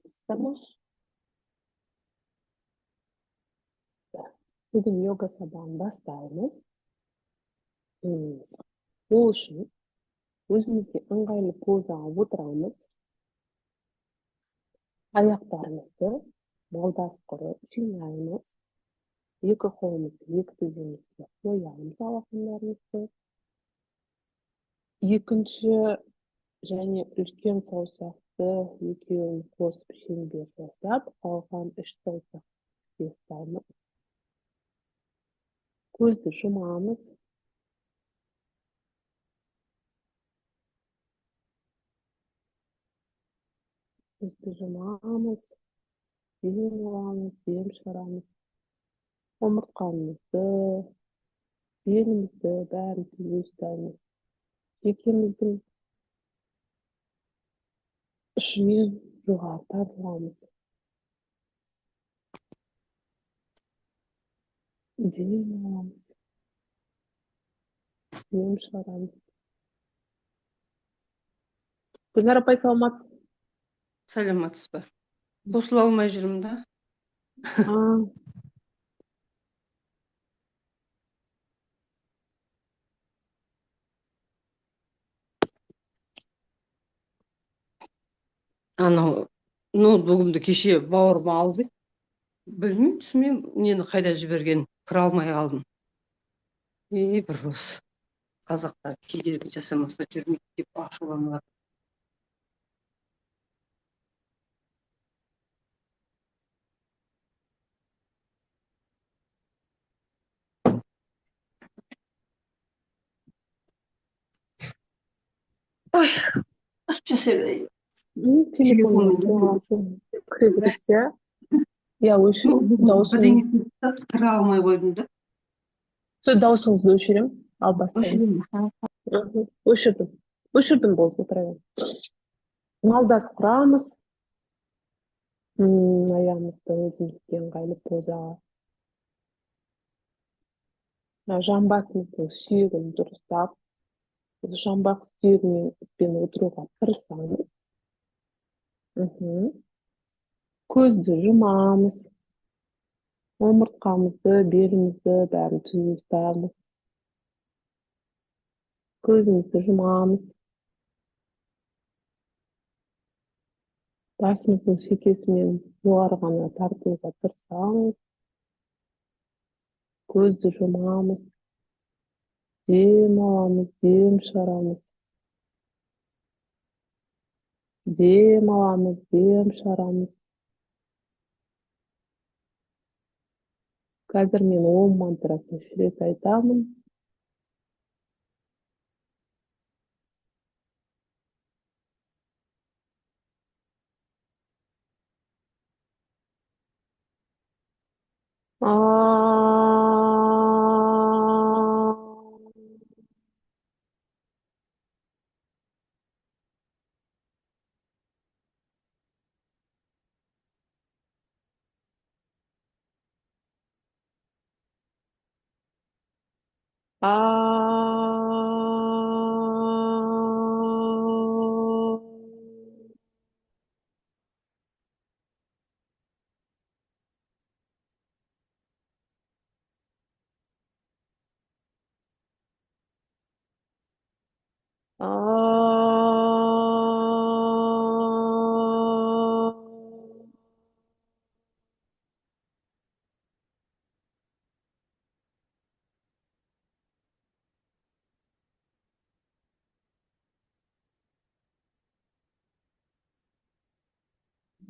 Estamos. Bugün yoga sabahın bastaymiz. Бул үшін өзімізге ыңғайлы позаға отырамыз. Аяқтарымызды малдасқыры жинаймыз. Екі қолымызды екі тіземізге қоямыз алақандарымызды. Екінші және үлкен саусақты екеуін қосып шеңбер жасап, қалған үш саусақты ұстаймыз. Көзді жұмамыз. Көзді жұмамыз. Дем аламыз, дем шығарамыз. Омыртқамызды, белімізді бәрін түзу ұстаймыз. Шекеміздің ұшымен жоғары тартыламыз. Дем аламыз. Дем шығарамыз. Гүлнар апай, саламатсыз? Саламатсыз ба? Қосыла алмай жүрмін да. Анау ноутбугымды кеше бауырыма алып еді. Білмеймін, түсінбеймін, нені қайда жіберген, кіре алмай қалдым. Бір осы қазақтар кедергі жасамаса жүрмейді деп ашуланып жатыр. Ой, жасай берейін. Телефонның жоғалсын кіреберісі. Я Бірдеңе кіре алмай қойдым да. Даусыңызды өшірем, ал бастаймын. Өшірдім. Өшірдім болды, отыра берем. Малдас құрамыз. Аяғымызды өзімізге ыңғайлы позаға. Жамбасымыздың сүйегін дұрыстап, жамбас сүйегімен отыруға тырысамыз. Көзді жұмамыз. Омыртқамызды, белімізді бәрін түзу ұстаймыз. Көзімізді жұмамыз. Басымыздың шекесімен жоғары ғана тартуға тырысамыз. Көзді жұмамыз. Дем аламыз, дем шығарамыз. Дем аламыз, дем шығарамыз. Қазір мен ом мантрасын үш рет айтамын.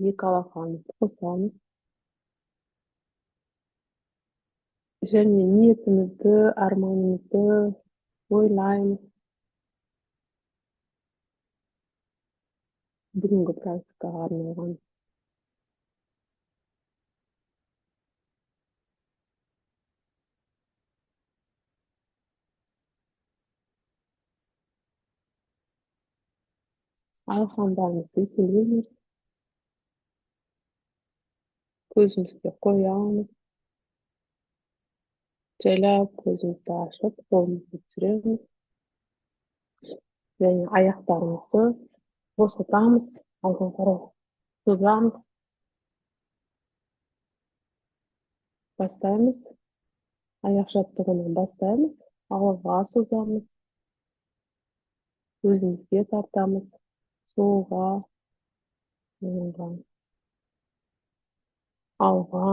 Екі алақанымызды қосамыз. Және ниетімізді, арманымызды ойлаймыз. Бүгінгі практикаға арналған. Алақандарымызды итереміз, көзімізге қоямыз, жайлап көзімізді ашып, қолымызды түсіреміз, және аяқтарымызды босатамыз, алға қарай созамыз, бастаймыз, аяқ жаттығынан бастаймыз, алға созамыз, өзімізге тартамыз, солға, оңға, алға,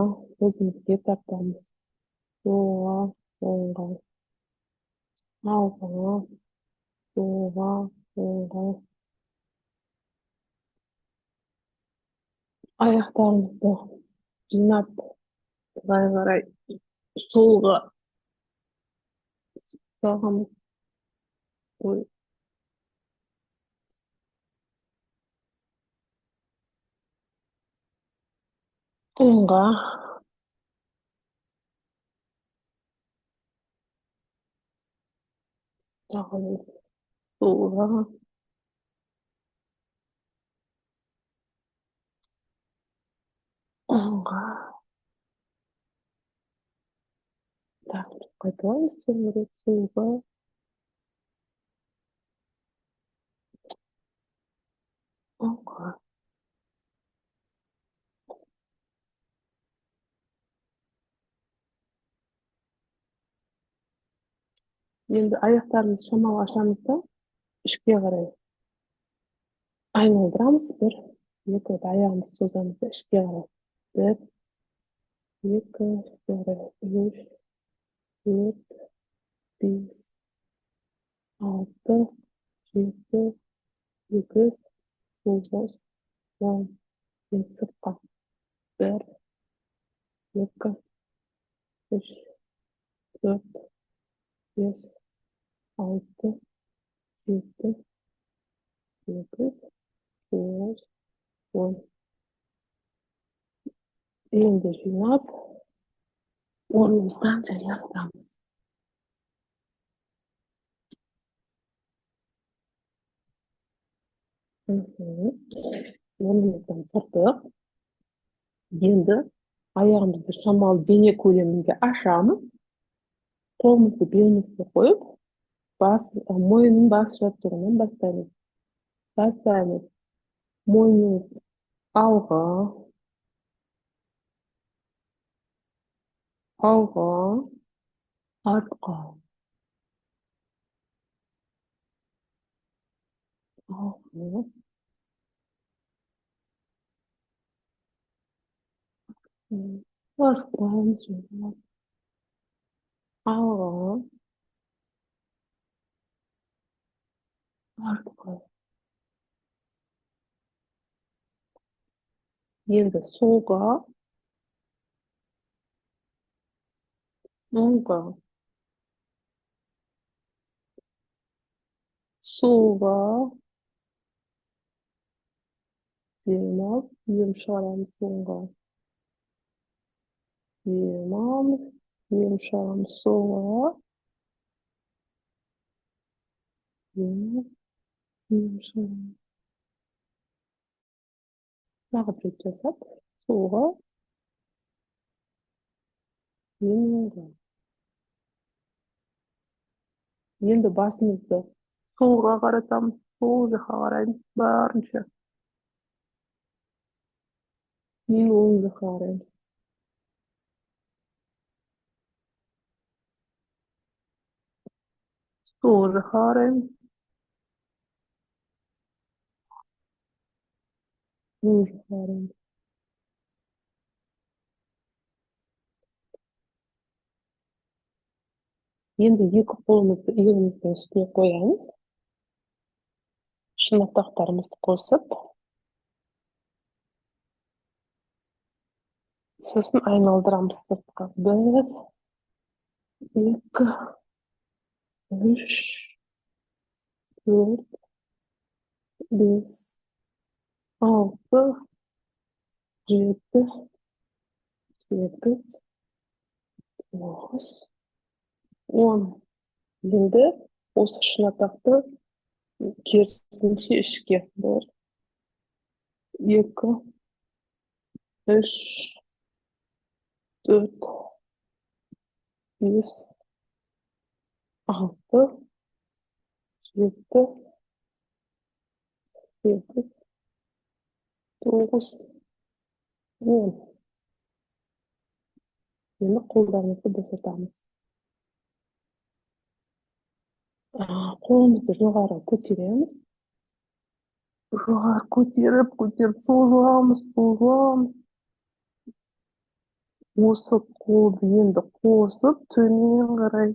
өзімізге тартамыз, солға, оңға, алға, солға, оңға. Аяқтарымызды жинап, былай қарай солға салғамыз. Ой, оңға, салғамыз, солға, оңға. Так, қайталамыз соңғы рет солға, оңға. Енді аяқтарымызды шамалы ашамыз да, ішке қарай айналдырамыз. Бір, екі, аяғымызды созамыз да, ішке қарай. Бір, екі, ішке қарай. Үш, төрт, бес, алты, жеті, сегіз, тоғыз, он. Енді сыртқа. Бір, екі, үш, төрт, бес, алты, жеті, сегіз, тоғыз, он. Енді жинап, орнымыздан жайғастырамыз. Орнымыздан тұрдық. Енді аяғымызды шамалы дене көлемінде ашамыз. Қолымызды белімізге қойып, мойынның бас жаттығынан бастаймыз. Бастаймыз. Мойнымыз алға, алға, артқа, алға, бастаймыз. Алға, артқа. Енді солға, оңға, солға, дем алып, дем шығарамыз оңға. Дем аламыз, дем шығарамыз солға. Дем шығарамыз. Тағы бір рет жасап, солға, дем оңға. Енді басымызды солға қаратамыз, сол жаққа қараймыз барынша. Кейін оң жаққа қараймыз. Сол жаққа қараймыз. Оң жаққа қараймыз. Енді екі қолымызды иығымыздың үстіне қоямыз. Шынтақтарымызды қосып, сосын айналдырамыз сыртқа. Бір, екі, үш, төрт, бес, алты, жеті, сегіз, тоғыз, он. Енді осы шынтақты Керісінше ішке. 1, 2, 3, 4, 5, 6, 7, 8, 9, 10. Енді қолдарымызды босатамыз. Қолымызды жоғары көтереміз. Жоғары көтеріп, созыламыз. Осы қолды енді қосып, төмен қарай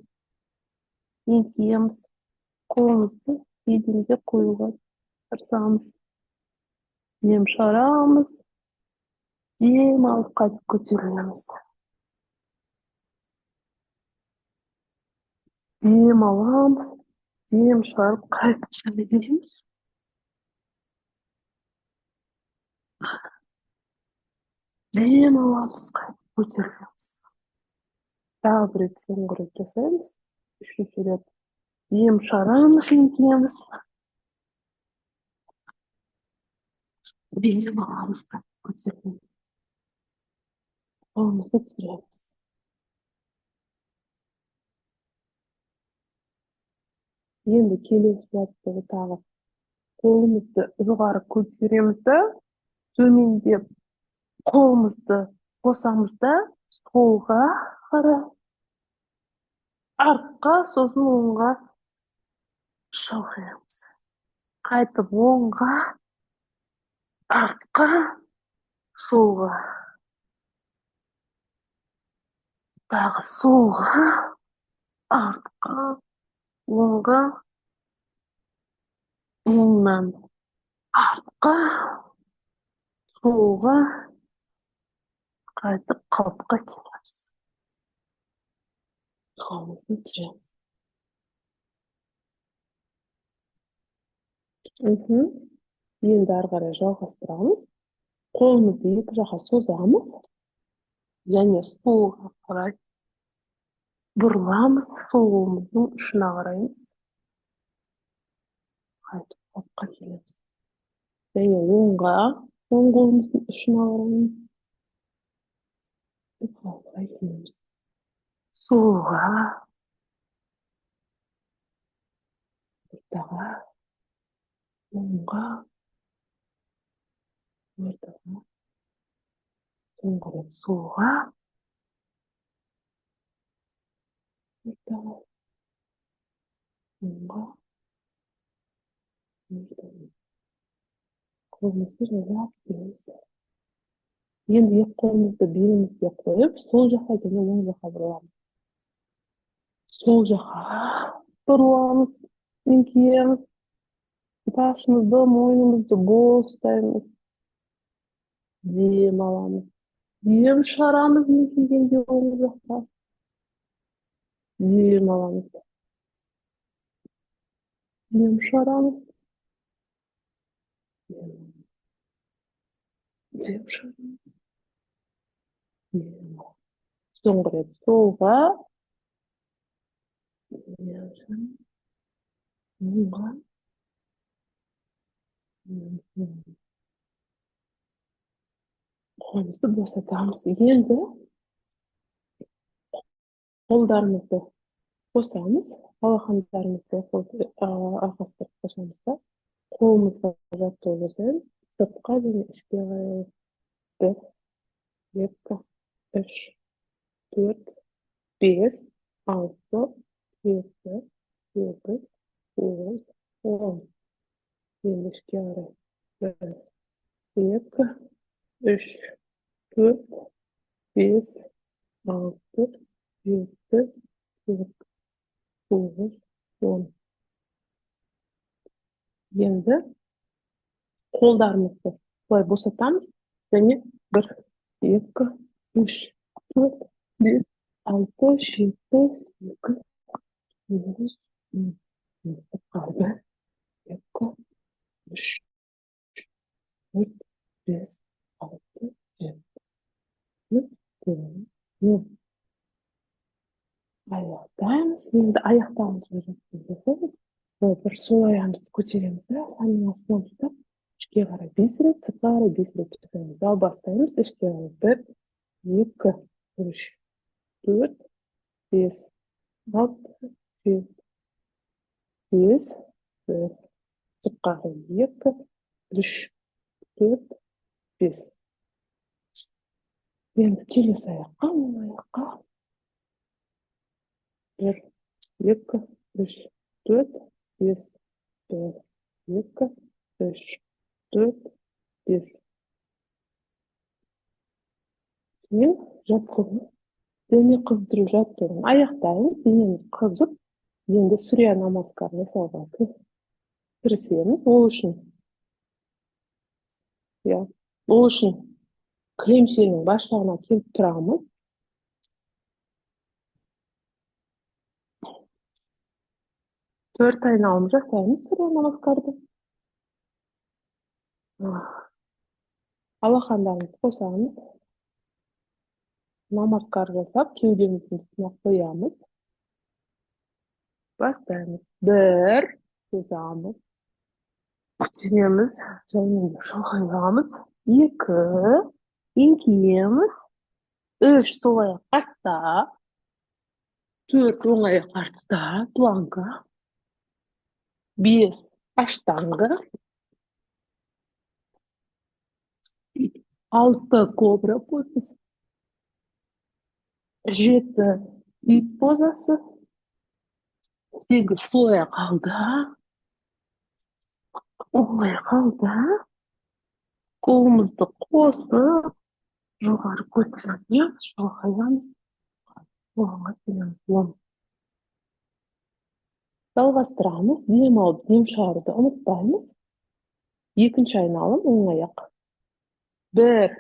еңкейеміз. Қолымызды еденге қоюға тырысамыз. Дем шығарамыз. Дем алып қайтып көтереміз. Дем аламыз. Дем шығарып қайтып көтереміз. Дем аламыз, қайтып көтереміз. Тағы бір рет соңғы рет жасаймыз. 3-ші рет дем шығарамыз, еңкейеміз. Дем аламыз, қайтып көтереміз. Қолымызды түсіреміз. Енді келесі жаттығу тағы. Қолымызды жоғары көтереміз да, төмендеп қолымызды қосамыз да, солға қарай, артқа, сосын оңға шалқаямыз. Қайтып оңға, артқа, солға. Тағы солға, артқа, оңға, оңнан артқа, солға, қайтып қалыпқа келеміз. Қолымызды түсіреміз. Енді ары қарай жалғастырамыз. Қолымызды екі жаққа созамыз. Және солға қарай бұрыламыз. Сол қолымыздың ұшына қараймыз. Қайтып қалыпқа келеміз. Және оңға, оң қолымыздың ұшына қараймыз. Қалыпқа келеміз. Солға, ортаға, оңға, ортаға, соңғы рет солға, ортаға, оңға, ортаға. Қолымызды жазап келеміз. Енді екі қолымызды белімізге қойып, сол жаққа және оң жаққа бұрыламыз. Сол жаққа бұрыламыз, еңкейеміз. Басымызды, мойнымызды бос ұстаймыз. Дем аламыз. Дем шығарамыз, еңкейгенде оң жаққа. Дем аламыз. Дем шығарамыз. Дем шығарамыз. Соңғы рет солға. Оңға. Қолымызды босатамыз. Енді қолдарымызды қосамыз. Алақандарымызды арқастырып қосамыз да. Қолымызға жаттығу жасаймыз. Сыртқа және ішке қарай. 1, 2, 3, 4, 5, 6, 7, 8, 9, 10. Енді ішке қарай. 1, 2, 3, 4, 5, 6, 7, 8, 9, 10. Енді қолдарымызды былай босатамыз. Және 1, 2, 3, 4, 5, 6, 7, 8, 9, 10. Қалды. 2, 3, 4, 5, 6, 7, 8, 9. Аяқтаймыз. Енді аяқтауымыз бір сол аяғымызды көтереміз да, санның астынан ұстап, ішке қарай 5 рет, сыртқа қарай 5 рет жасаймыз. Ал бастаймыз, ішке қарай 1, 2, 3, 4, 5, 6, 7, 5, 1, сыртқа қарай 2, 3, 4, 5. Енді келесі аяққа, оң аяққа 1, 2, 3, 4, 5, 1, 2, 3, 4, 5. Кейін жатқызу, дене қыздыру жаттығуын аяқтаймыз, денеміз қызып, енді сүрия намазкарын жасауға кірісеміз. Ол үшін кілемшенің бас жағына келіп тұрамыз. 4 айналым жасаймыз сүрия намазкарды. Алақандарымызды қосамыз. Намазкар жасап, кеудеміздің үстіне қоямыз. Бастаймыз. 1, созамыз. Көтереміз, және де шалқайламыз. 2, еңкейеміз. 3, сол аяқ артта. 4, оң аяқ артта, планка. 5, аштанга. 6, кобра позасы. 7, ит позасы. 8, сол аяқ алда. Оң аяқ алда. Қолымызды қосып, жоғары көтереміз, шалқаямыз. Оңға келеміз. Жалғастырамыз, дем алып, дем шығаруды ұмытпаймыз. Екінші айналым, оң аяқ. 1,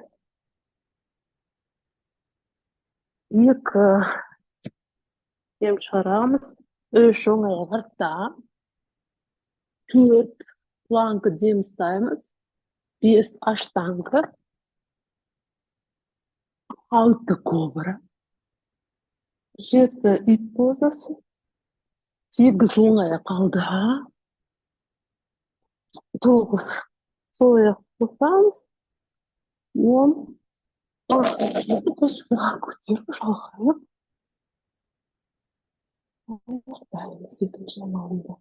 2, дем шығарамыз. 3, оң аяқ артта. 4, планка дем ұстаймыз. 5, аштанга. 6, кобра. 7, ит позасы. 8, оң аяқ алда. 9, сол аяқ қосамыз. 10, аяқымызды көшкіға көтеріп, шалқайып. Аяқтаймыз екінші айналымда.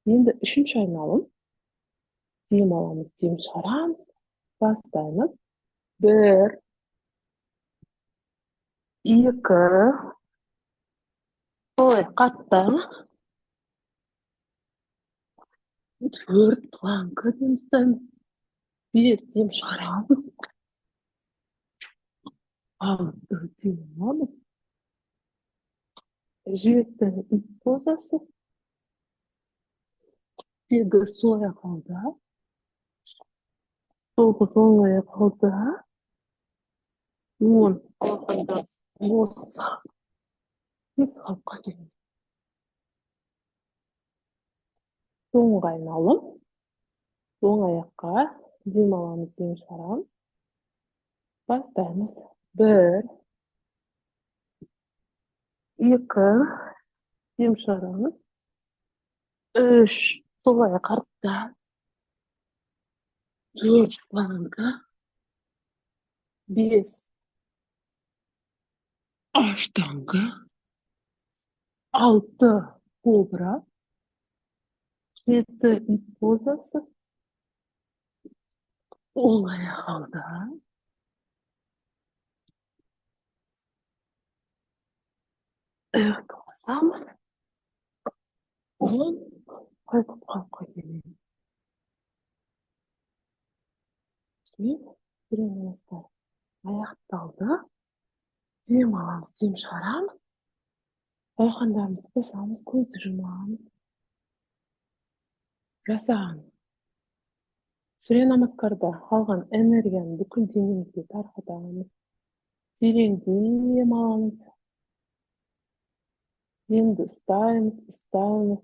Енді үшінші айналым. Дем аламыз, дем шығарамыз. Бастаймыз. 1, 2, сол аяқ артта. 4, планка дем ұстаймыз. 5, дем шығарамыз. 6, дем аламыз. 7, ит позасы. 8, сол аяқ алда. 9, оң аяқ алда. 10, алақандар бос. Қалыпқа келеміз. Соңғы айналым. Оң аяққа дем аламыз, дем шығарамыз. Бастаймыз. 1, 2, дем шығарамыз. 3, сол аяқ артта. 4, планка. 5, аштанга. 6, кобра. 7, ит позасы. Оң аяқ алда. 4, қосамыз. 10, қайтып қалыпқа келеміз. Сүрия аяқталды. Дем аламыз, дем шығарамыз. Алақандарымызды қосамыз, көзді жұмамыз. Жасаған. Сүрия намазкарда алған энергияны бүкіл денемізге тарқатамыз. Терең дем аламыз. Демді ұстаймыз.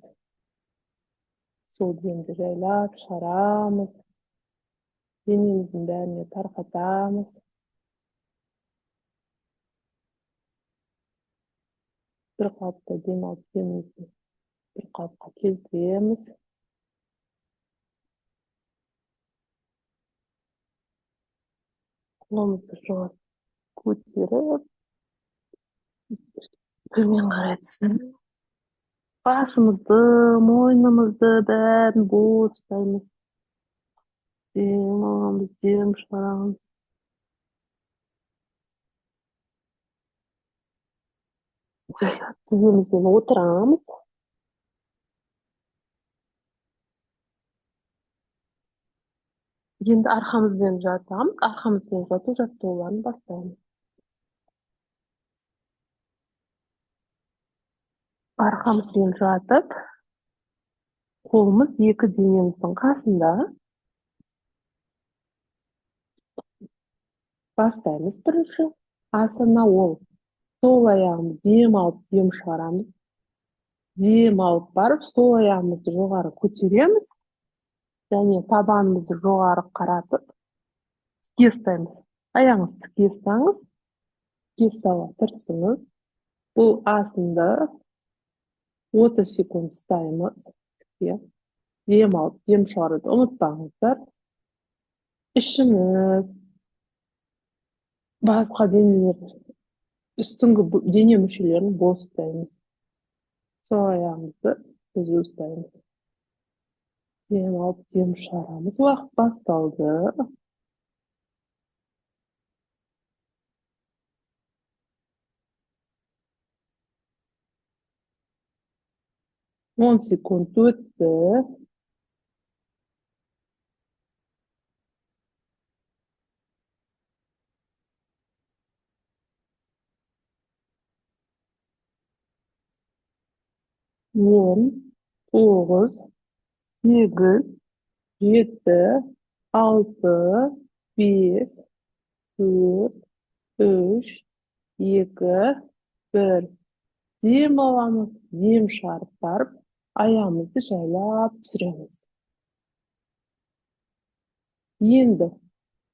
Сол демді жайлап шығарамыз. Денеміздің бәріне тарқатамыз. Bir қалыпта дем алып, демімізді bir қалыпқа келтіреміз. Қолымызды жоғары көтеріп, төмен қарай түсіріп, басымызды, мойнымызды бәрін бос ұстаймыз. Дем аламыз, дем шығарамыз. Тіземізбен отырамыз. Енді арқамызбен жатамыз. Арқамызбен жату жаттығуларын бастаймыз. Арқамызбен жатып, қолымыз екі денеміздің қасында. Бастаймыз бірінші. Асана ол. Сол аяғымыз дем алып, дем шығарамыз. Дем алып барып, сол аяғымызды жоғары көтереміз. Және табанымызды жоғары қаратып, тіке ұстаймыз. Аяғыңызды тіке ұстаңыз. Тіке ұстауға тырысыңыз. Бұл асынды 30 секунд ұстаймыз. Дем алып, дем шығаруды ұмытпаңыздар. Ішіңіз, басқа денелер, үстіңгі дене мүшелерін бос ұстаймыз. Сол аяғымызды түзу ұстаймыз. Дем алып, дем шығарамыз. Уақыт басталды. Он секунд өтті. Он, 9, 8, 7, 6, 5, 4, 3, 2, 1. Дем аламыз, дем шығарып барып, аяғымызды жайлап түсіреміз. Енді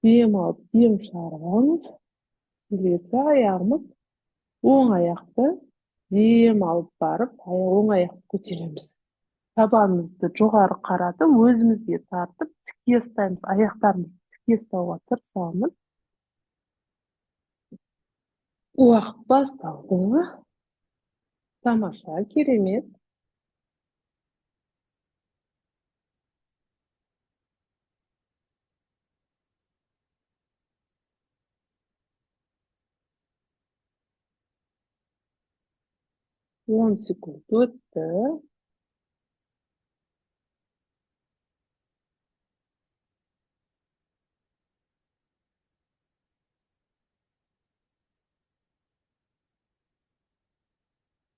дем алып, дем шығарамыз. Келесі аяғымыз оң аяқты дем алып барып, оң аяқты көтереміз. Табанымызды жоғары қаратып, өзімізге тартып, тіке ұстаймыз. Аяқтарымызды тіке ұстауға тырысамыз. Уақыт басталды. Тамаша, керемет. Он секунд өтті.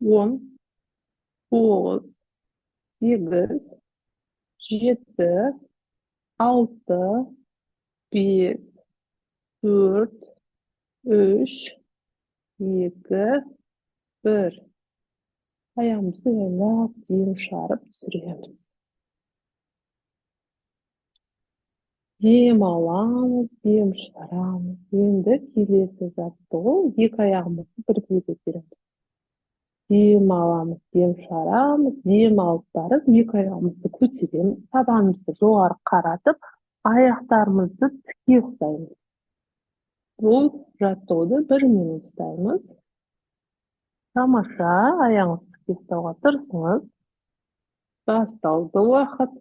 Он, 9, 8, 7, 6, 5, 4, 3, 2, 1. Аяғымызды жайлап дем шығарып түсіреміз. Дем аламыз, дем шығарамыз. Енді келесі жаттығу екі аяғымызды бірдей көтереміз. Дем аламыз, дем шығарамыз, дем алып барып, екі аяғымызды көтереміз. Табанымызды жоғары қаратып, аяқтарымызды тіке ұстаймыз. Бұл жаттығуды 1 минут ұстаймыз. Тамаша, аяғыңызды тіке ұстауға тырысыңыз. Басталды уақыт.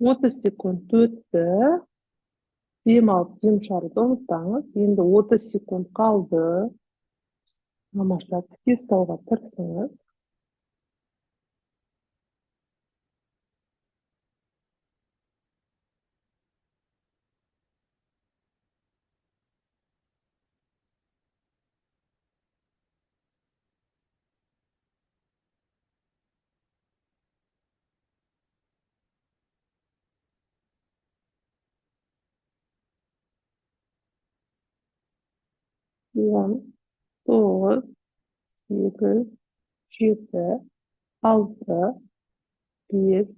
Отыз секунд өтті. Дем алып, дем шығаруды ұмытпаңыз. Енді 30 секунд қалды. Тамаша, тіке ұстауға тырысыңыз. 10, 9, 8, 7, 6, 5,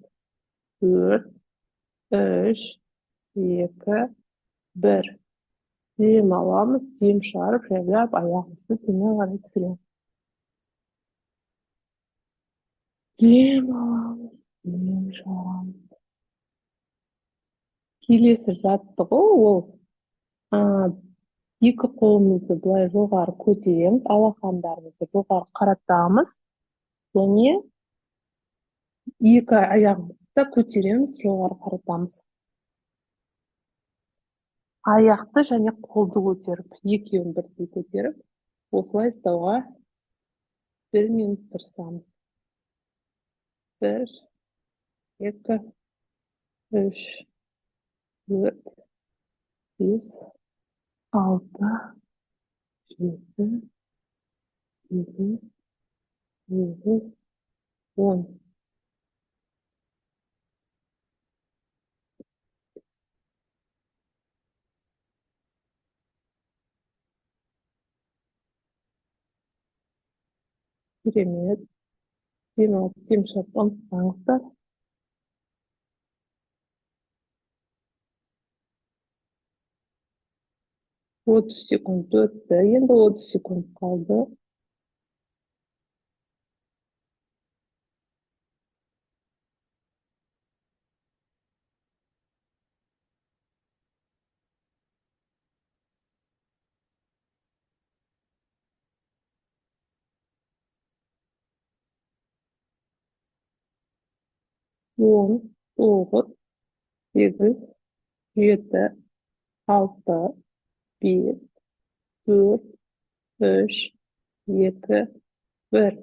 4, 3, 2, 1. Dem alamız, dem шығарып, жайлап аяғымызды төмен қарай түсіреміз. Dem alamыз, dem шығарамыз. Келесі жаттығу ол екі қолымызды былай жоғары көтереміз, алақандарымызды жоғары қаратамыз және екі аяғымызды да көтереміз, жоғары қаратамыз. Аяқты және қолды көтеріп, екеуін бірдей көтеріп, осылай ұстауға 1 минут тырысамыз. 1, 2, 3, 4, 5, 6, 7, 8, 9, 10. Керемет. Демалып, демшап ұмытпаңыздар. 30 секунд өтті. Енді 30 секунд қалды. Он, 9, 8, 7, 6, 5, 4, 3, 2, 1.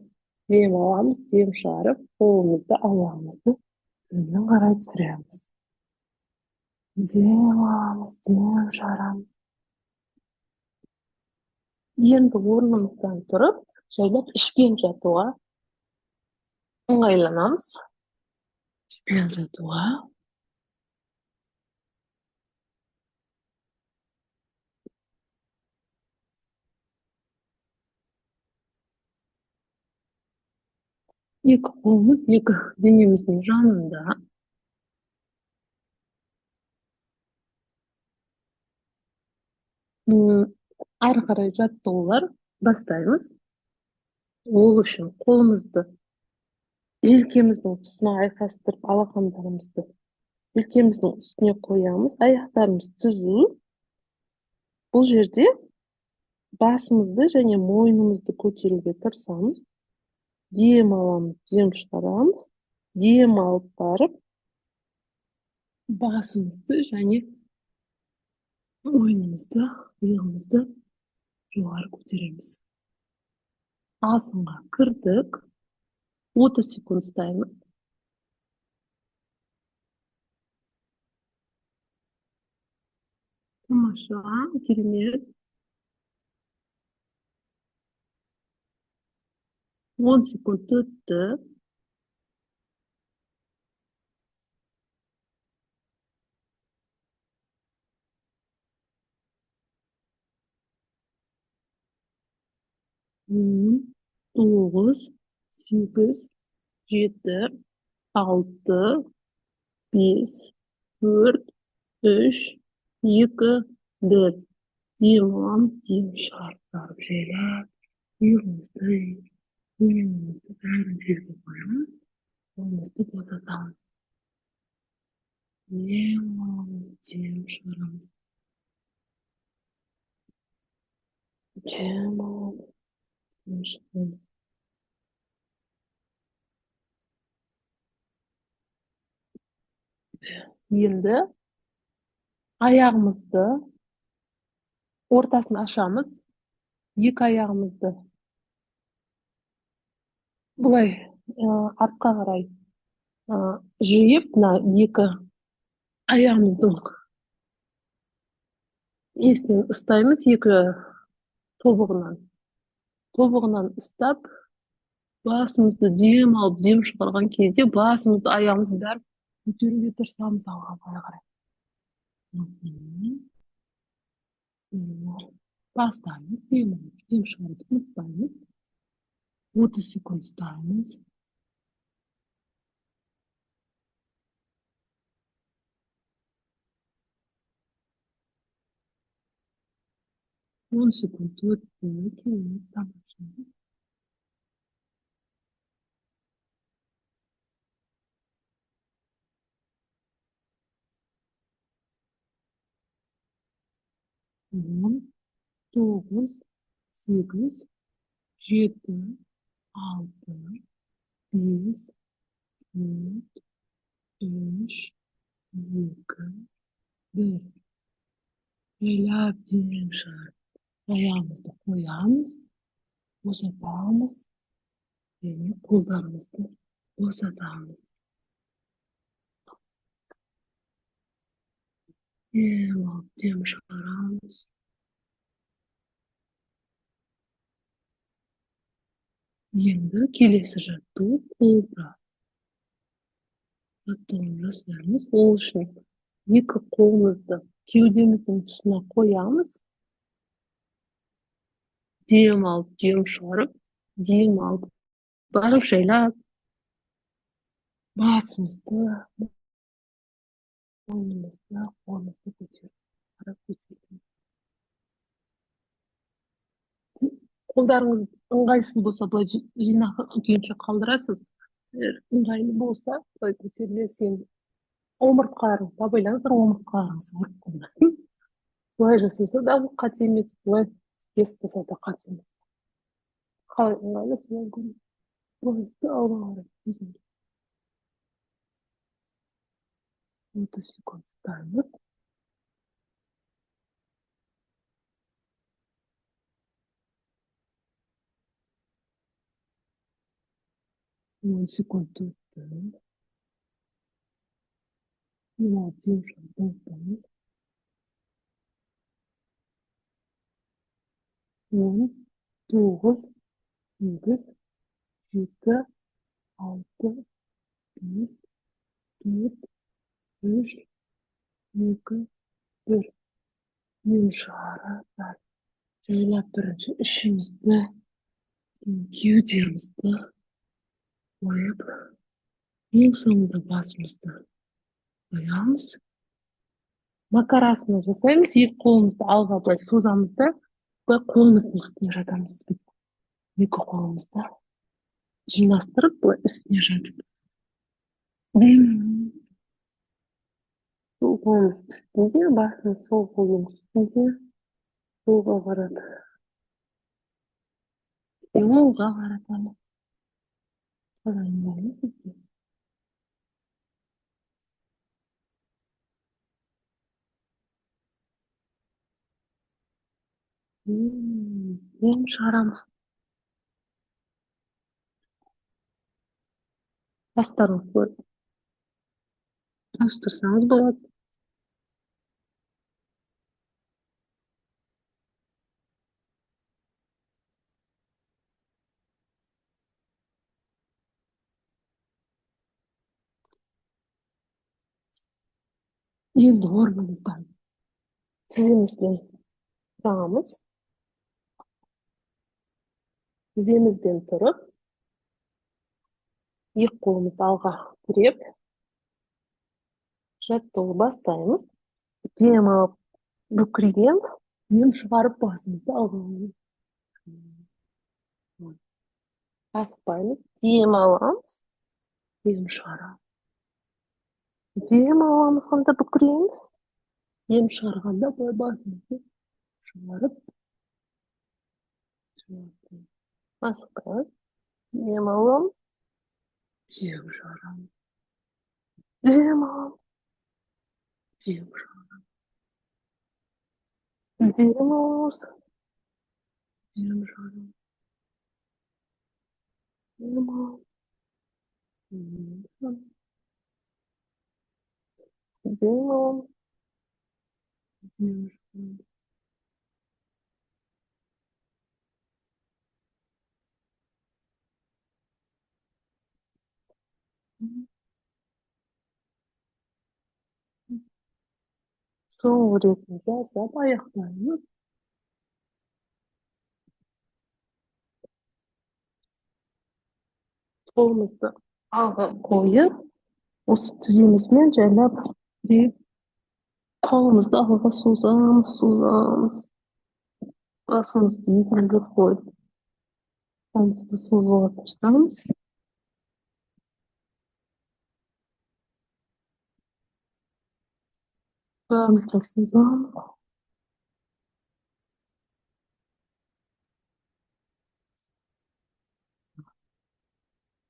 Dem alamыз, dem шығарып, қолымызды, аяғымызды төмен қарай түсіреміз. Dem alamыз, dem шығарамыз. Енді орнымыздан тұрып, жайлап ішпен жатуға ыңғайланамыз. Ішпен жатуға. Екі қолымыз, екі денеміздің жанында. Ары қарай жаттығулар бастаймыз. Ол үшін қолымызды желкеміздің тұсына айқастырып, алақандарымызды желкеміздің үстіне қоямыз. Аяқтарымыз түзу. Бұл жерде басымызды және мойнымызды көтеруге тырысамыз. Дем аламыз, дем шығарамыз. Дем алып барып, басымызды және мойнымызды, иығымызды жоғары көтереміз. Асынға кірдік. 30 секунд ұстаймыз. Тамаша, керемет. 10 секунд өтті. Он, 9, 8, 7, 6, 5, 4, 3, 2, 1. Dem alamыз, dem шығарып барып жайлап, иығымызды, мойнымызды бәрін жерге қоямыз. Қолымызды босатамыз. Dem alamыз, dem шығарамыз. Dem alamыз, dem шығарамыз. Енді аяғымызды ортасын ашамыз. Екі аяғымызды бұлай артқа қарай жиып, екі аяғымыздың несінен ұстаймыз, екі тобығынан ұстап, басымызды дем алып, дем шығарған кезде басымызды, аяғымызды бәрін көтеруге тырысамыз алға қарай. Bastaymiz. Dem шығаруды ұмытпаймыз. 30 секунд ұстаймыз. 10 секунд өтті. Керемет, тамаша. Он, 9, 8, 7, 6, 5, 4, 3, 2, 1. Böyle abdem шығарып. Аяғымызды қоямыз, босатамыз, және қолдарымызды босатамыз. Абдем шығарамыз. Енді келесі жаттығу қолда. Жаттығуын жасаймыз. Ол үшін екі қолымызды кеудеміздің тұсына қоямыз. Дем алып, дем шығарып, дем алып, барып жайлап, басымызды, мойнымызды, қолымызды көтеріп, қарап көтеріп. Қолдарыңыз ыңғайсыз болса, былай жинақы күйінше қалдырасыз. Ыңғайлы болса, былай көтерілесі енді омыртқаларыңызға байлаңыздар, омыртқаларыңыз ауырып қалмасын. Былай жасаса да бұл қате емес, былай тастаса да қате емес. Қалай ыңғайлы солай көріңіз. Былай алға қарай. 30 секунд ұстаймыз. 10 секунд өтті. Дем шығарып ұмытпаңыз. 10, 9, 8, 7, 6, 5, 4, 3, 2, 1. Дем шығарып, жайлап бірінші ішімізді, кеудемізді қойып, ең соңында басымызды қоямыз. Макарасана жасаймыз. Екі қолымызды алға былай созамыз да, былай қолымыздың үстіне жатамыз. Екі қолымызды жинастырып, былай үстіне жатып. Сол қолымыз үстінде, басымыз сол қолдың үстінде, солға қарап, оңға қаратамыз. Қалай ыңғайлы сізге? Дем шығарамыз. Бастарыңыз былай ауыстырсаңыз болады. Енді орнымыздан тіземізбен тұрамыз. Тіземізбен тұрып, екі қолымызды алға тіреп, жаттығу бастаймыз. Дем алып бүкірейміз. Дем шығарып басымызды алға қоямыз. Асықпаймыз. Дем аламыз. Дем шығарамыз. Дем аламызғанда бүкірейміз. Дем шығарғанда былай басымызды шығарып, асықпаймыз. Дем аламыз. Дем шығарамыз. Дем аламыз. Дем шығарамыз. Дем аламыз. Дем шығарамыз. Дем аламыз. Дем аламыз. Дем шығарамыз. Соңғы ретін жасап аяқтаймыз. Қолымызды алға қойып, осы тіземізбен жайлап бір қолымызды алға созамыз, созамыз. Басымызды екіге қойып, қолымызды созуға тырысамыз. Барлыққа созамыз.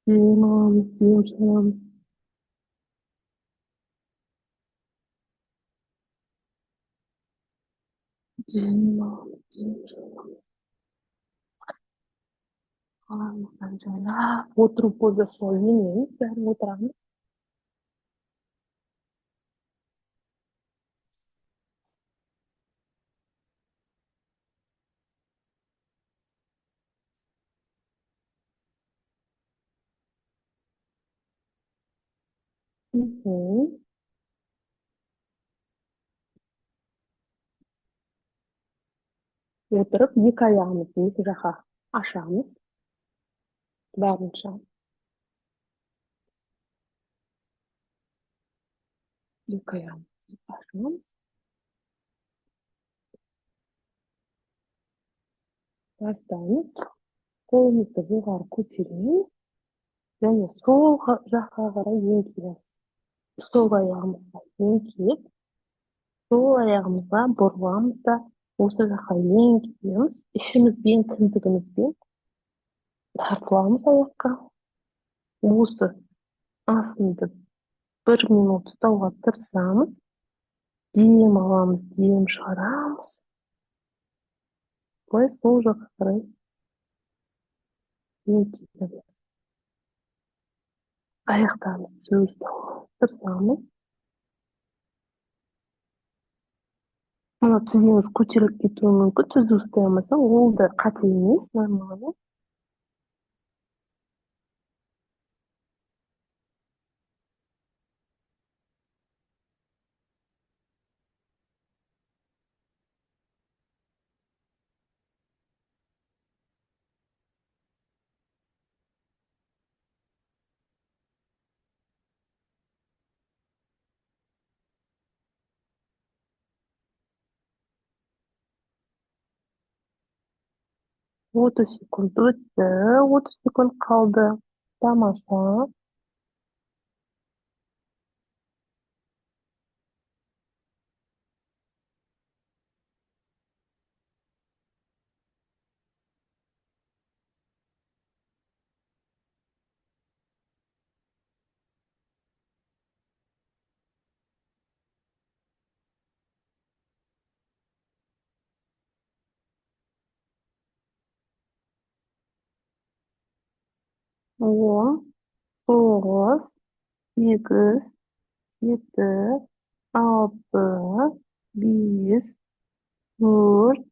Дем аламыз, дем шығарамыз. Дем аламыз, дем шығарамыз. Қаламыздан жайлап, отыру позасына енеміз, бәрін отырамыз. Отырып, екі аяғымызды екі жаққа ашамыз. Барынша. Екі аяғымызды ашамыз. Бастаймыз. Қолымызды жоғары көтереміз. Және сол жаққа қарай еңкейеміз. Сол аяғымызға еңкейіп, сол аяғымызға бұрыламыз да осы жаққа еңкейеміз. Ішімізбен, кіндігімізбен тартыламыз аяққа. Осы асынды 1 минут ұстауға тырысамыз. Дем аламыз, дем шығарамыз. Былай сол жаққа қарай еңкейеміз. Аяқтарымызды түзу ұстауға тырысамыз. Мына тізеңіз көтеріліп кетуі мүмкін, түзу ұстай алмасаң, ол да қате емес, нормально. Отыз секунд өтті, 30 секунд қалды. Тамаша. Он, 9, 8, 7, 6, 5, 4,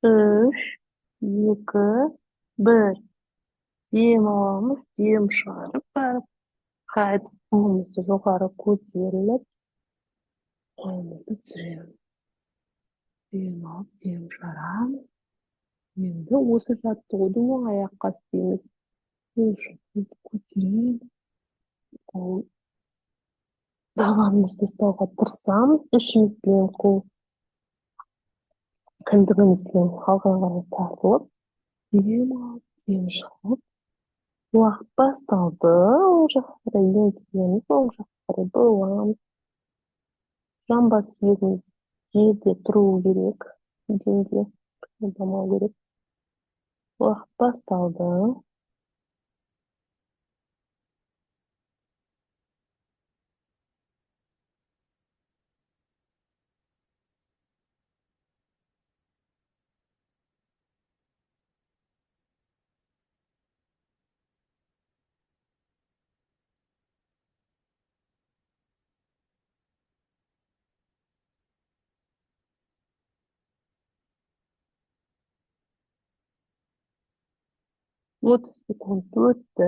3, 2, 1. Дем аламыз, дем шығарып барып, қайтып қолымызды жоғары көтеріліп, қолымызды түсіреміз. Дем алып, дем шығарамыз. Енді осы жаттығуды оң аяққа істейміз. Көтереміз. Табанымызды ұстауға тырысамыз. Ішімізбен қол кіндігімізбен алға қарай тартылып, дем алып, дем шығып, уақыт басталды. Оң жаққа қарай еңкейеміз, оң жаққа қарай бұрыламыз. Жамбас сүйегіміз жерде тұруы керек. Денде қимылдамау керек. Уақыт басталды. Отыз секунд өтті.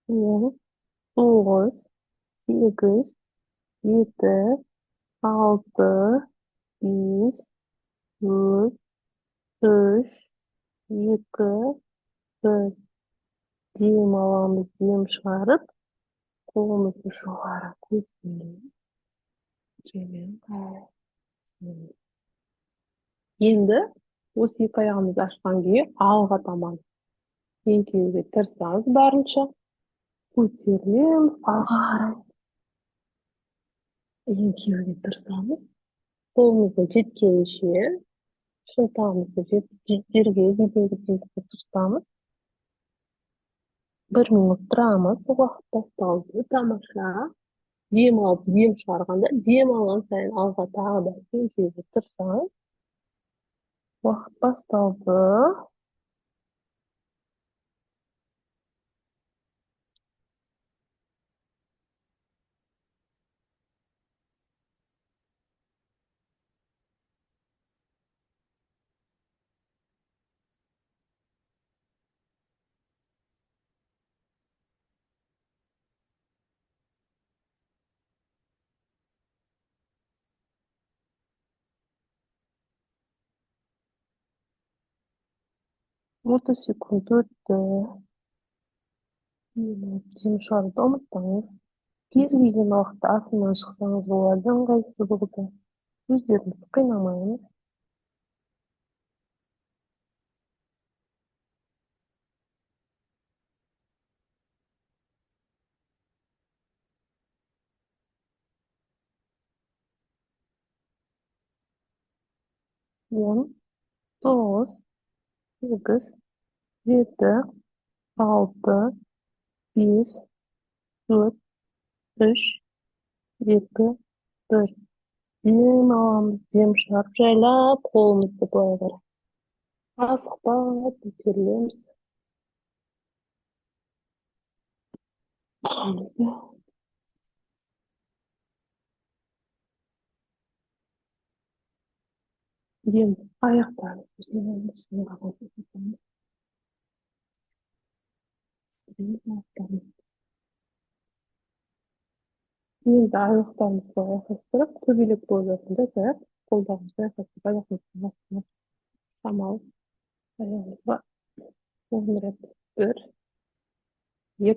он, тоғыз, сегіз, жеті, алты, бес, төрт, үш, екі, бір. Дем аламыз, дем шығарып, қолымызды жоғары көтеріп, төмен қарай. Енді осы екі аяғымызды ашқан күйі алға таман еңкеюге тырысамыз барынша. Көтерілеміз алға қарай. Еңкеуге тырысамыз. Қолымызды жеткенше, шынтағымызды жерге дейін тырысамыз. 1 минут тұрамыз, уақыт басталды, тамаша. Дем алып, дем шығарғанда, дем алған сайын алға тағы да еңкеуге тырысамыз. Уақыт басталды. Orta секунд өтті. Дем шығаруды ұмытпаңыз. Кез келген уақытта астынан шықсаңыз болады, ыңғайсыз болса. Өздеріңізді қинамаңыз. Он, тоғыз, сегіз, жеті, алты, бес, төрт, үш, екі, бір. Дем аламыз, дем шығарып жайлап, қолымызды былай қарай. Асықпай көтерілеміз. Қолымызды енді аяқтарымызды енді аяқтарымызды айқастырып, көбелек позасын жасайық. Қолдарымызды айқастырып, аяғымыздың астына шамалы аяғымызға оңдырып. 1, 2,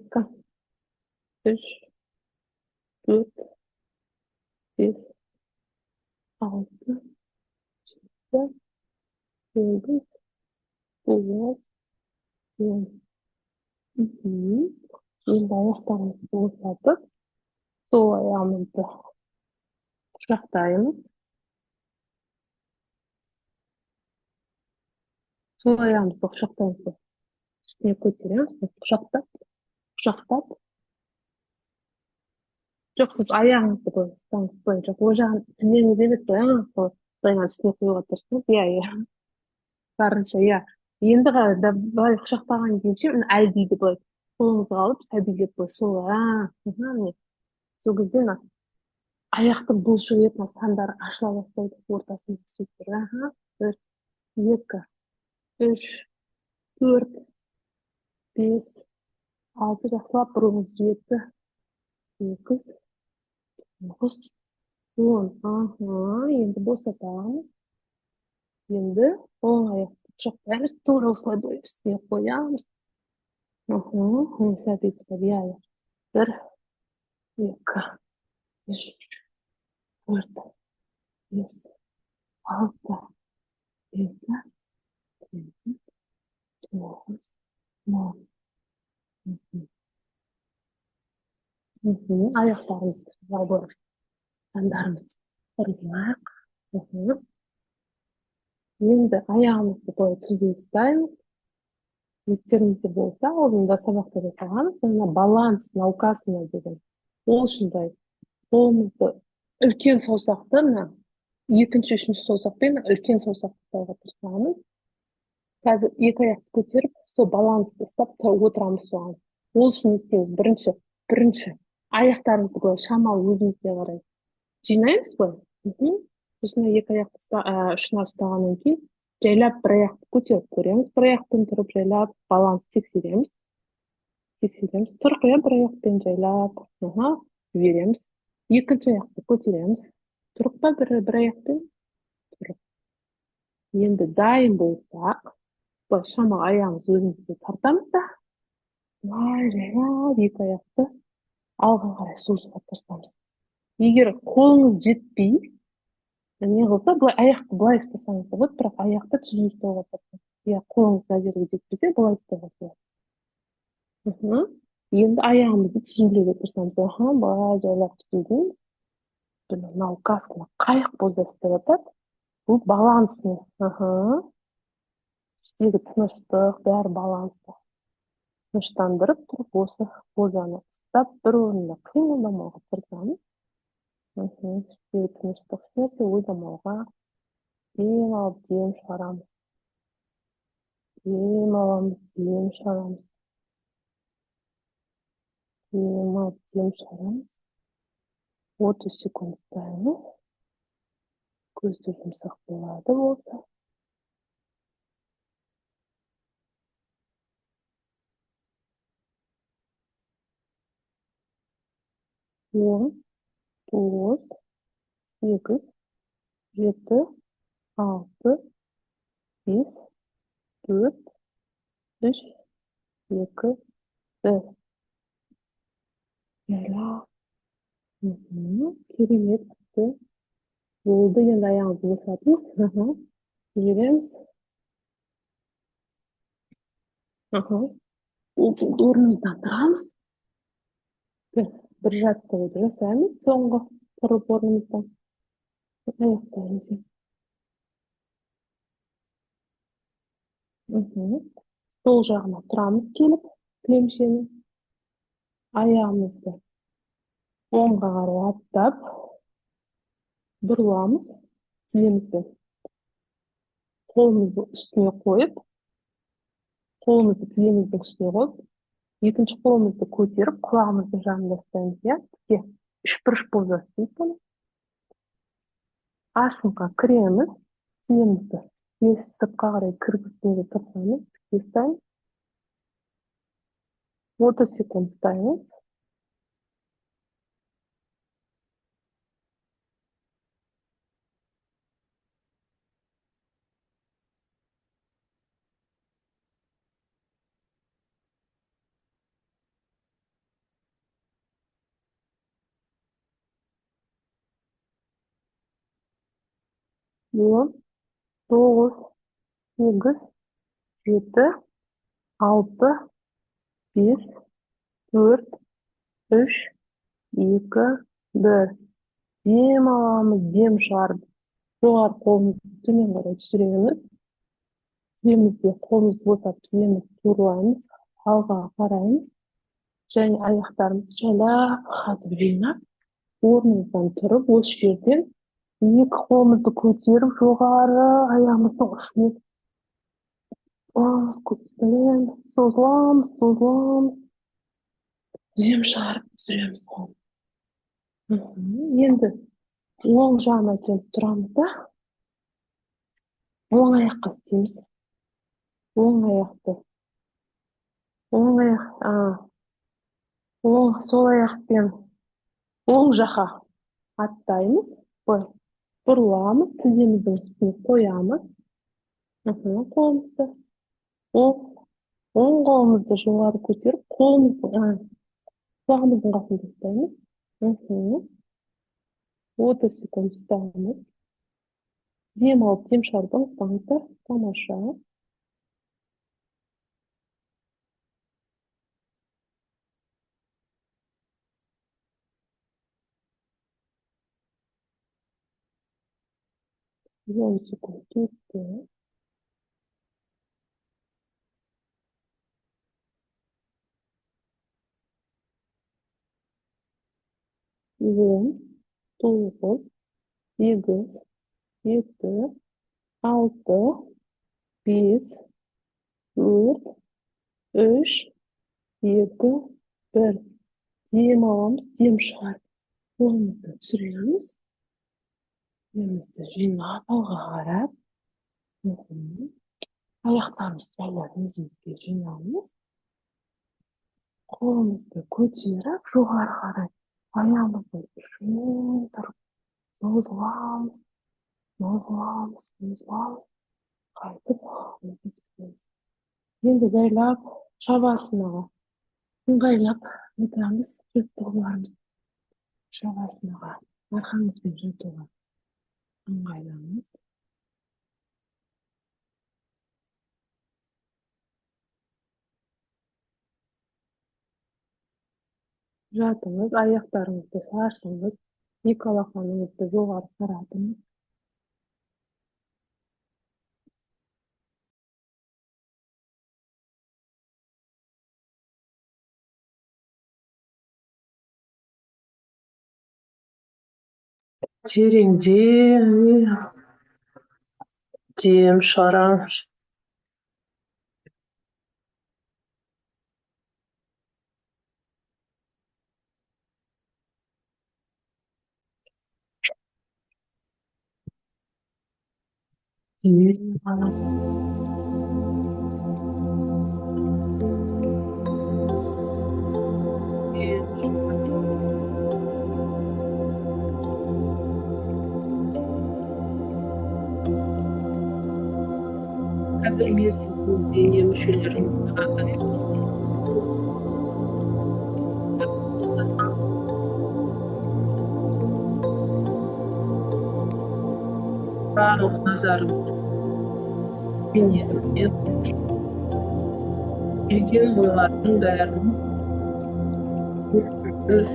3, 4, 5, 6, 7, 8, 9, 10. Енді аяқтарымызды босатып, сол аяғымызды құшақтаймыз. Сол аяғымызды құшақтаймыз. Үстіне көтереміз, құшақтап. Жоқ, сіз аяғыңызды қойыңыз, жоқ, ол жағын түнеңіз емес қой, былайынан үстіне қоюға тырысыңыз, иә. Барынша, иә. Енді былай құшақтаған кейінше, әлдейді былай қолыңызға алып, сәбилеп қой, сол кезде аяқтың бұлшық етінің сандары ашыла бастайды, ортасында сөйтіп. 1, 2, 3, 4, 5, 6, жақсылап бұрыңыз, 7, 8, 9, 10. Енді босатамыз. Енді оң аяқты құшақтаймыз, тура осылай былай үстіне қоямыз. Сәбит, иә. 1, 2, 3, 4, 5, 6, 7, 8, 9, 10. Аяқтарымызды жалбырып, сандарымызды ұрмақ. Енді аяғымызды былай түзу ұстаймыз. Естеріңізде болса, алдында сабақта жасағанбыз, баланс наукасына деген. Ол үшіндай қолымызды үлкен саусақты, екінші, үшінші саусақпен үлкен саусақты ұстауға тырысамыз. Қазір екі аяқты көтеріп, сол балансты ұстап отырамыз соған. Ол үшін не істейміз? Бірінші аяқтарымызды былай шамалы өзімізге қарай жинаймыз былай. Сосын екі аяқты ұшына ұстағаннан кейін жайлап бір аяқты көтеріп көреміз. Бір аяқпен тұрып жайлап баланс тексереміз. Тексереміз. Тұрқия бір аяқпен жайлап. Жібереміз. Екінші аяқты көтереміз. Тұрықта бір аяқпен тұрып. Енді дайын болсақ, былай шамаға аяғымыз өзімізге тартамыз да, былай жайлап екі аяқты алға қарай созуға тырысамыз. Егер қолыңыз жетпей, не қылса, былай аяқты былай ұстасаңыз да болады, бірақ аяқты түзу ұстауға тырысыңыз. Иә, қолыңыз мына жерге жетпесе, былай ұстауға болады. Енді аяғымызды түзулеуге тырысамыз. Былай жайлап түзулейміз. Мынау касканы қайық болды істеп жатады. Бұл балансны. Іштегі тыныштық, бәрі балансты. Тыныштандырып тұрып, осы позаны ұстап, бір орында қимылдамауға тырысамыз. Іштегі тыныштық, нәрсе ойламауға. Дем алып, дем шығарамыз. Дем аламыз, дем шығарамыз. Дем алып, дем шығарамыз. 30 секунд ұстаймыз. Көзді жұмсақ болады болса. 10, 9, 8, 7, 6, 5, 4, 3, 2, 1. Яла. Керемет бітті. Болды, енді аяғымызды босатыңыз. Жүреміз. Орнымыздан тұрамыз. Бір жаттығуды жасаймыз. Соңғы тұрып орнымыздан. Аяқтаймыз. Сол жағына тұрамыз келіп, кілемшені. Аяғымызды оңға қарай аттап, бұрыламыз. Тіземізді қолымызды үстіне қойып, қолымызды тіземіздің үстіне қойып, екінші қолымызды көтеріп, құлағымыздың жанында ұстаймыз. Үшбұрыш позасы дейді бұны. Астыңға кіреміз, тіземізді сыртқа қарай кіргізуге тырысамыз. Ұстаймыз. 30 секунд ұстаймыз. Он, 9, 8, 7, 6, 5, 4, 3, 2, 1. Дем аламыз, дем шығарып. Жоғары қолымызды төмен қарай түсіреміз. Тіземізде қолымызды босатып, тіземізді турлаймыз, алға қараймыз. Және аяқтарымызды жайлап, қатып жинап, орнымыздан тұрып, осы жерден екі қолымызды көтеріп, жоғары аяғымыздың ұшымен көтереміз, созыламыз. Дем шығарып түсіреміз қолымызды. Енді оң жағына келіп тұрамыз да, оң аяққа істейміз. Оң аяқты. Сол аяқпен оң жаққа аттаймыз. Бұрыламыз, тіземіздің үстіне қоямыз. Қолымызды. Оң қолымызды жоғары көтеріп, құлағымыздың қасында ұстаймыз. 30 секунд ұстаймыз. Дем алып, дем шығарып ұстаңыздар. Тамаша. Он секунд кетті. 10, 9, 8, 7, 6, 5, 4, 3, 2, 1. Дем аламыз, дем шығарып. Қолымызды түсіреміз. Демімізді жинап, алға қарап. Аяқтарымызды жайлап өзімізге жинамыз. Қолымызды көтеріп жоғары қарай аяғымызды үшең тұрып созғымыз, қайтып енді жайлап шабасынаға ыңғайлап отырамыз, жаттығуларымыз шабасынаға арқамызбен жатуға ыңғайланыңыз. Жатыңыз, аяқтарыңызды шашыңыз, екі алақаныңызды жоғары қаратыңыз. Тереңден дем шығарыңыз. Қазір мен сіздің дене мүшелеріңізді атаймыз. Барлық назарымыз денемізде келген ойлардың бәрін біз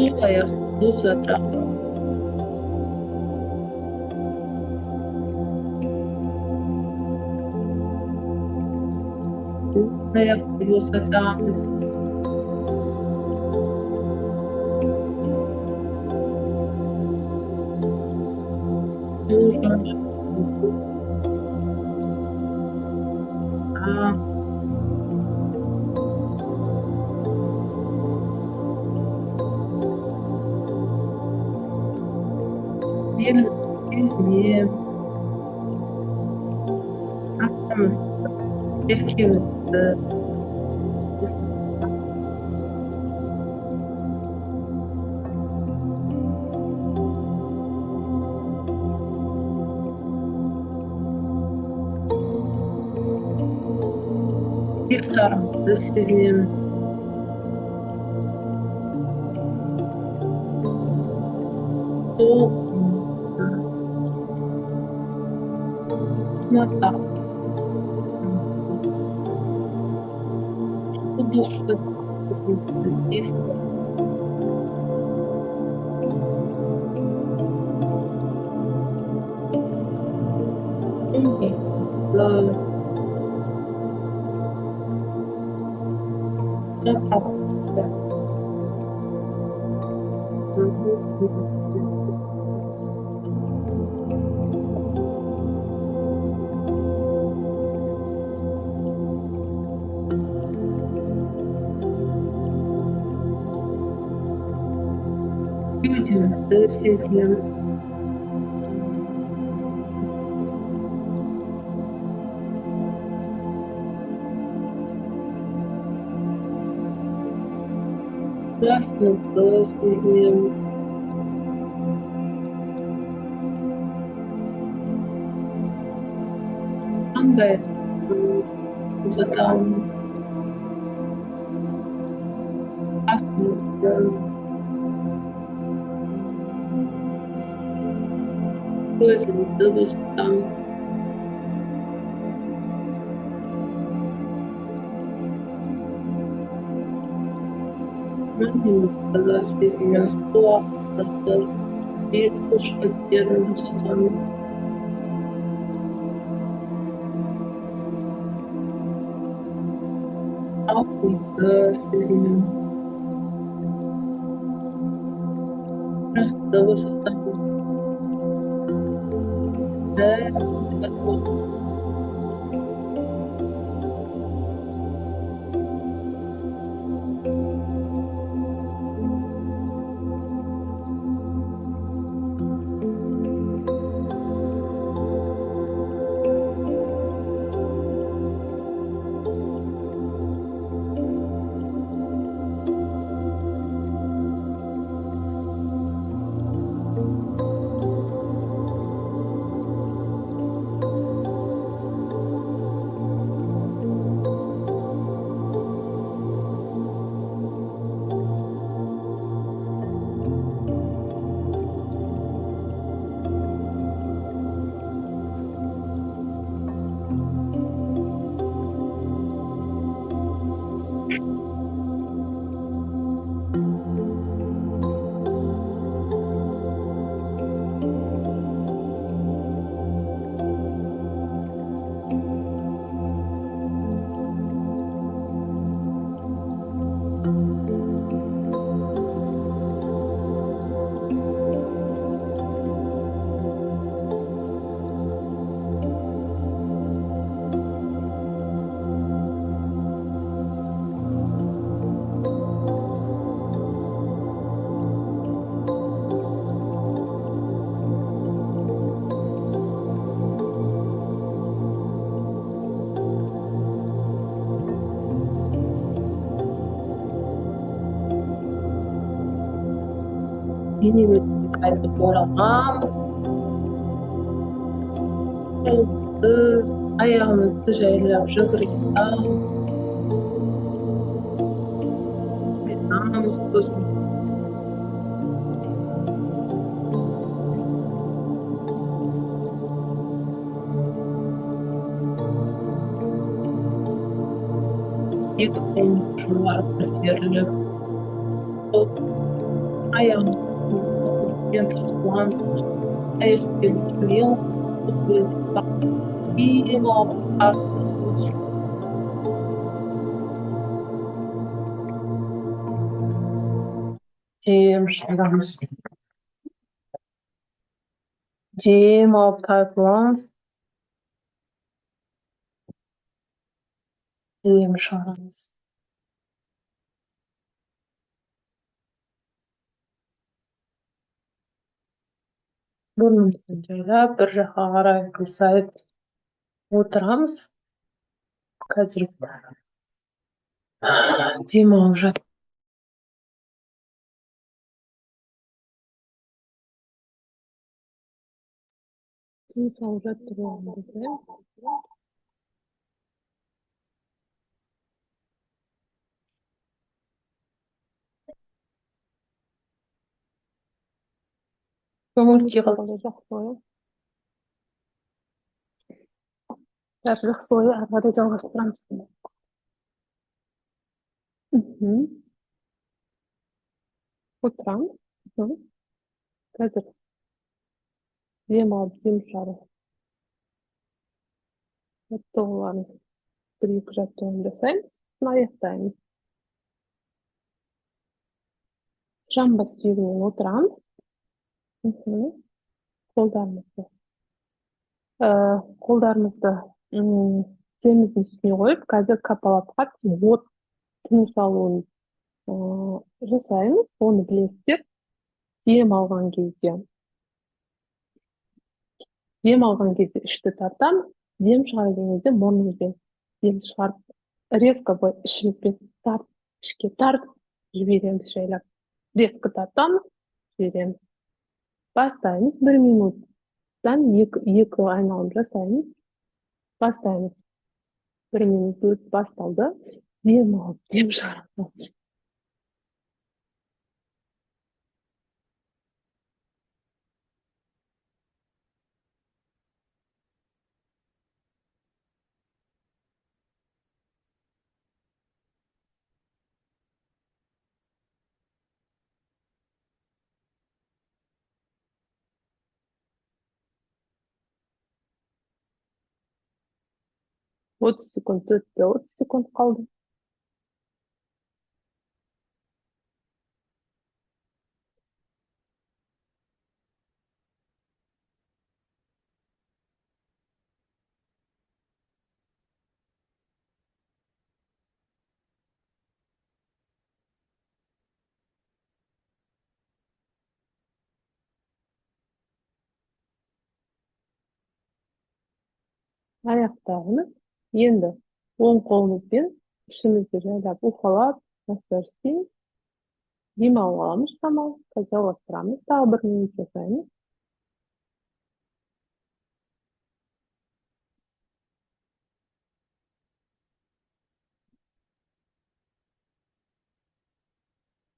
сол аяқты ұзатамыз. Аяқты ұзатамыз. Мен сезінем, астымызды, желкемізді, иықтарымызды сезінеміз. Сол мата құбылысты кеудемізді сезінеміз. Басымызды сезінеміз. Қандай ұзатамыз. Астымызды көзімізді босатамыз. Маңымызды да сезінеміз. Құлағымызды, бет бұлшықеттерін босатамыз. Алтынды сезінеміз. Жақты босатамыз. Yine kaydı boğalam. Ayağımızı жайлап жүгіріп намаз болсын. Екі қолымыз жоғары көтеріліп, ayağımızın toplantısı, ayaklarımızın bir Jim of Tayflans, Jim Şarans. Burnumuzdan жайлап, bir жаққа қарай қисайып отырамыз. Қазір демалып жатып. Tüm sağlıcak durumumuzda Көңіл күй жақсылығы. Жақсылығы арада жалғастырамыз. Отырамыз. Қазір дем алып, дем шығарып. Жаттығуларын бір-екі жаттығуын жасаймыз. Аяқтаймыз. Жамбас сүйегімен отырамыз. Қолдарымызды тіземіздің үстіне қойып, қазір капалатқа от тыныс алуын жасаймыз. Оны білесіздер. Дем алған кезде ішті тартамыз. Дем шығарған кезде мұрнымызбен дем шығарып, резко ішімізбен тартып, ішке тартып жібереміз жайлап. Резко тартамыз, жібереміз. Бастаймыз 1 минуттан 2 айналым жасаймыз. Бастаймыз. 1 минут өтіп басталды. Дем алып, дем шығарып. Отыз секунд өтті, 30 секунд қалды. Аяқтарымыз енді оң қолымызбен ішімізді жайлап уқалап, массажден демалып аламыз шамалы. Қазір жалғастырамыз. Тағы 1 минут жасаймыз.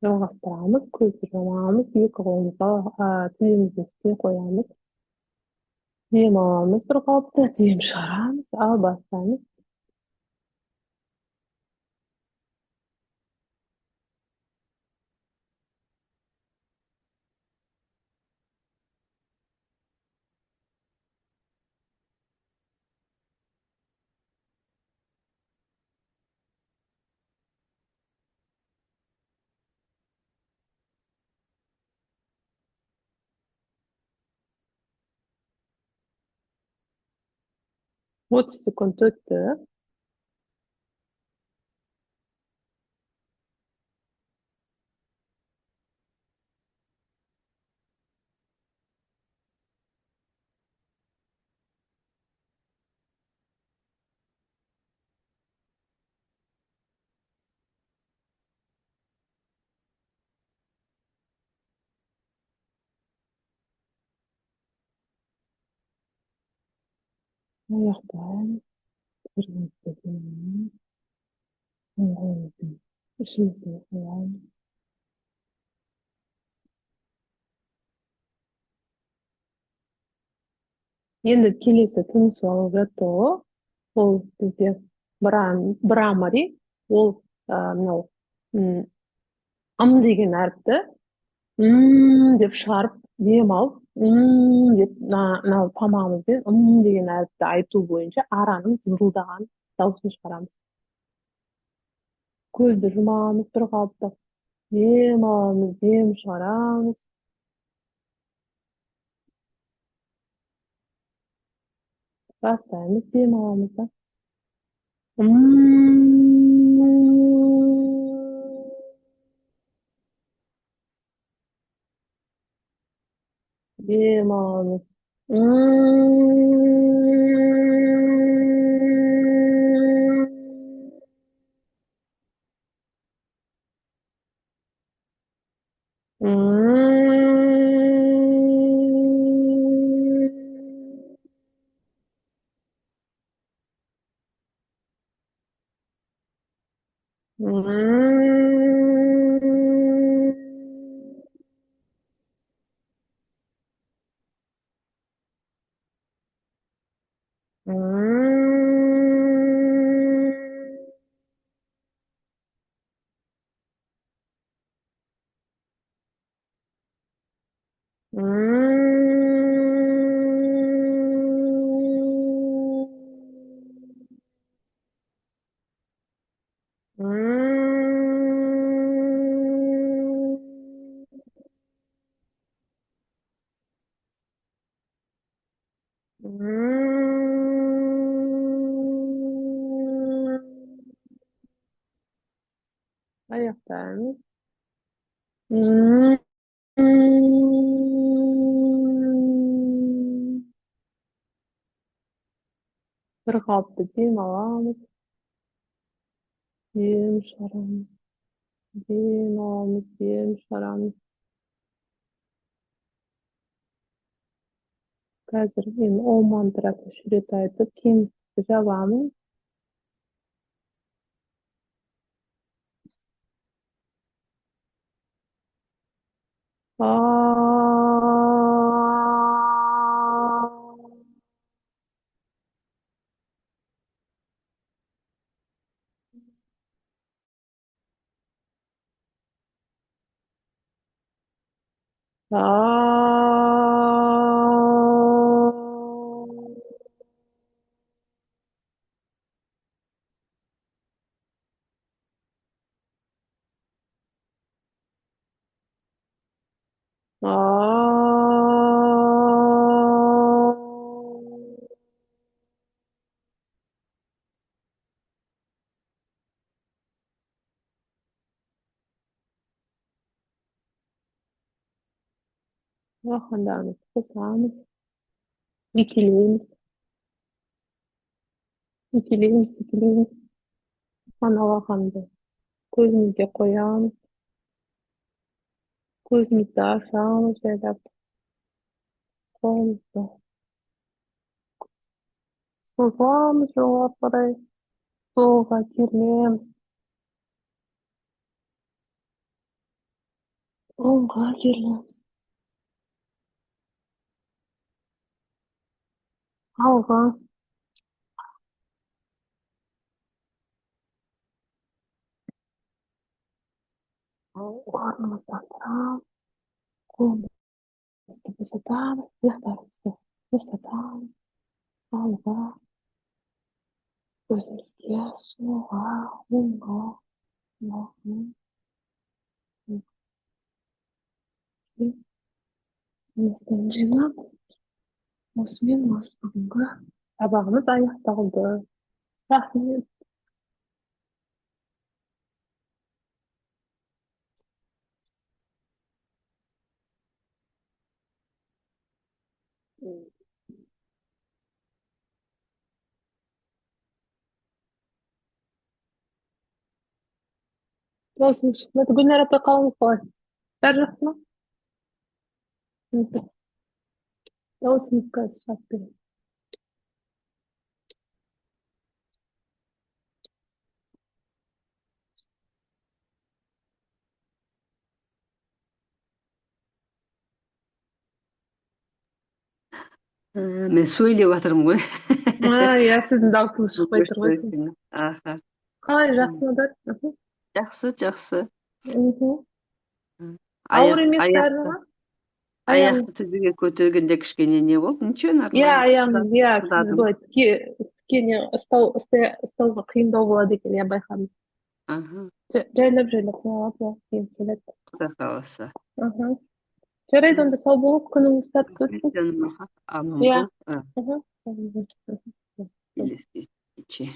Жалғастырамыз, көзді жұмамыз, 2 қолымызға тіземіздің үстіне қоямыз. Дем аламыз бір қалыпта, дем шығарамыз, ал бастаймыз. 30 sekund o'tdi. Oyoqdan birimizni qo'yamiz. Ishimizni qilamiz. Endi kelesi tinish olg'ati ол bizde bramari ол мынау degan harfni deb шығарып дем алып деп мынау тамағымызбен degan әріпті айту бойынша араның зырылдаған дауысын шығарамыз. Көзді жұмамыз бір қалыпта. Дем аламыз, дем шығарамыз. Бастаймыз, дем аламыз да. Дем аламыз. Аяқтаймыз. Bir қалыпты дем аламыз. Дем шығарамыз. Дем аламыз, дем шығарамыз. Қазір мен о мантрасын үш рет айтып, кеңістікті жабамын. Жақындамыз, қосамыз, икелейміз, икелейміз, икелейміз. Алақанды көзімізге қоямыз, көзімізді ашамыз, жайлап қолымызды созамыз жолға қарай, солға керілеміз, оңға керілеміз, алға, орнымыздан тұрамыз, қолымызды босатамыз, аяқтарымызды босатамыз, алға, көзімізге солға, оңға, Естерін жинап, осымен осы бүгінгі Сабағымыз аяқталды. Рахмет. Olsun. Hadi Gülner abla kalmış var. Berrak mı? Olsun kız. Şarkı. Мен сөйлеп жатырмын ғой. Ya sizin dağısınız çıkmay turğaysın. Аха. Қалай жақсыда? Жақсы, жақсы. Ауыр емес бәрі. Аяқты төбеге көтергенде кішкене не болды? Ничего, Я нормально. аяғым, я сіз шыдадым. былай тікені ұстауға қиындау болады екен, я байқадым. Аха, Жайлап қойылады, кейін келеді. Құдай қаласа. Жарайды, онда сау болып, күніңіз сәтті өтсін. Жаным аха, аман Иә. бол. Келесі кездескенше.